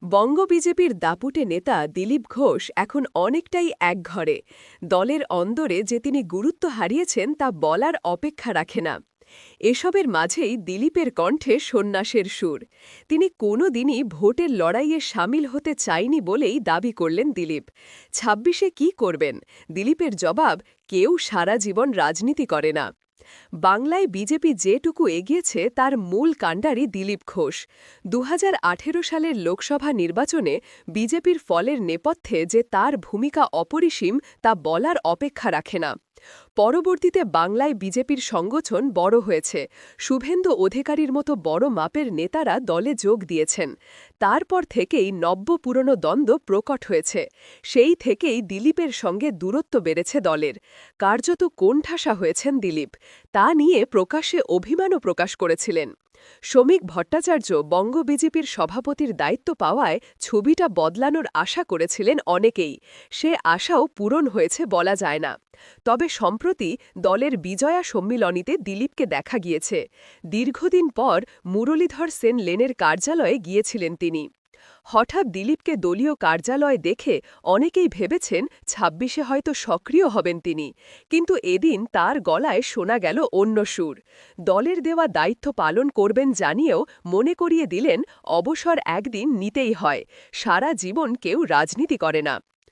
বঙ্গ বিজেপির দাপুটে নেতা দিলীপ ঘোষ এখন অনেকটাই একঘরে। দলের অন্দরে যে তিনি গুরুত্ব হারিয়েছেন তা বলার অপেক্ষা রাখে না। এসবের মাঝেই দিলীপের কণ্ঠে সন্ন্যাসের সুর। তিনি কোনো দিনই ভোটের লড়াইয়ে সামিল হতে চাইনি বলেই দাবি করলেন দিলীপ। ২৬-এ কী করবেন? দিলীপের জবাব, কেউ সারা জীবন রাজনীতি করে না। বাংলায় বিজেপি যেটুকু এগিয়েছে তার মূল কাণ্ডারি দিলীপ ঘোষ। ২০১৮ সালের লোকসভা নির্বাচনে বিজেপির ফলের নেপথ্যে যে তার ভূমিকা অপরিসীম তা বলার অপেক্ষা রাখে না। পরবর্তীতে বাংলায় বিজেপির সংগঠন বড় হয়েছে। শুভেন্দু অধিকারীর মতো বড় মাপের নেতারা দলে যোগ দিয়েছেন। তারপর থেকেই নব্য পুরনো দ্বন্দ্ব প্রকট হয়েছে। সেই থেকেই দিলীপের সঙ্গে দূরত্ব বেড়েছে দলের। কার্যত কোণঠাসা হয়েছেন দিলীপ। তা নিয়ে প্রকাশ্যে অভিমানও প্রকাশ করেছিলেন। শ্রমিক ভট্টাচার্য বঙ্গ বিজেপির সভাপতির দায়িত্ব পাওয়ায় ছবিটা বদলানোর আশা করেছিলেন অনেকেই। সে আশাও পূরণ হয়েছে বলা যায় না। তবে সম্প্রতি দলের বিজয়া সম্মিলনীতে দিলীপকে দেখা গিয়েছে। দীর্ঘদিন পর মুরলীধর সেন লেনের কার্যালয়ে গিয়েছিলেন তিনি। হঠাৎ দিলীপকে দলীয় কার্যালয়ে দেখে অনেকেই ভেবেছেন ২৬-এ হয়তো সক্রিয় হবেন তিনি। কিন্তু এদিন তার গলায় শোনা গেল অন্য সুর। দলের দেওয়া দায়িত্ব পালন করবেন জানিয়েও মনে করিয়ে দিলেন, অবসর একদিন নিতেই হয়। সারা জীবন কেউ রাজনীতি করে না।